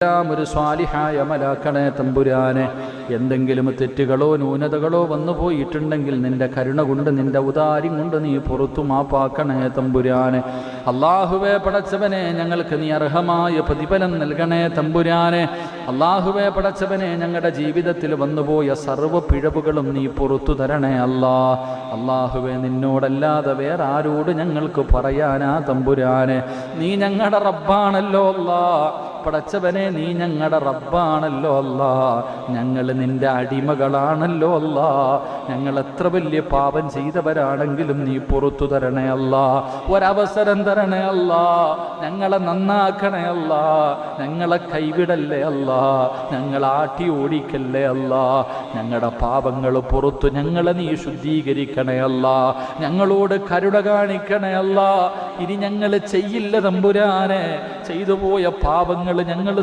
ഒരു സ്വാലിഹായ അമലാക്കണേ തമ്പുരാനെ. എന്തെങ്കിലും തെറ്റുകളോ ന്യൂനതകളോ വന്നു പോയിട്ടുണ്ടെങ്കിൽ നിന്റെ കരുണ കൊണ്ട് നിന്റെ ഉദാര്യം കൊണ്ട് നീ പുറത്തു മാപ്പാക്കണേ തമ്പുരാനെ. അള്ളാഹുവേ പടച്ചവനെ, ഞങ്ങൾക്ക് നീ അർഹമായ പ്രതിഫലം നൽകണേ തമ്പുരാനെ. അള്ളാഹുവേ പടച്ചവനെ, ഞങ്ങളുടെ ജീവിതത്തിൽ വന്നുപോയ സർവ്വ പിഴവുകളും നീ പുറത്തു തരണേ അള്ളാഹുവേ, നിന്നോടല്ലാതെ വേറെ ആരോട് ഞങ്ങൾക്ക് പറയാനാ തമ്പുരാനെ. നീ ഞങ്ങളുടെ റബ്ബാണല്ലോ അല്ലാ പടച്ചവനെ, നീ ഞങ്ങളുടെ റബ്ബാണല്ലോ അല്ലാ. ഞങ്ങൾ നിന്റെ അടിമകളാണല്ലോ അല്ലാ. ഞങ്ങൾ എത്ര വലിയ പാപം ചെയ്തവരാണെങ്കിലും നീ പുറത്തു തരണേ അല്ലാ. ഒരവസരം തരണേ അല്ലാ. ഞങ്ങളെ നന്നാക്കണേ അല്ലാ. ഞങ്ങളെ കൈവിടല്ലേ അല്ലാ. ഞങ്ങളെ ആട്ടി ഓടിക്കല്ലേ അല്ലാ. ഞങ്ങളുടെ പാപങ്ങൾ പുറത്തു ഞങ്ങളെ നീ ശുദ്ധീകരിക്കണേ അല്ലാ. ഞങ്ങളോട് കരുണ കാണിക്കണേ അല്ലാ. ഇനി ഞങ്ങൾ ചെയ്യില്ല തമ്പുരാനെ. ചെയ്തു പോയ പാപങ്ങൾ ഞങ്ങൾ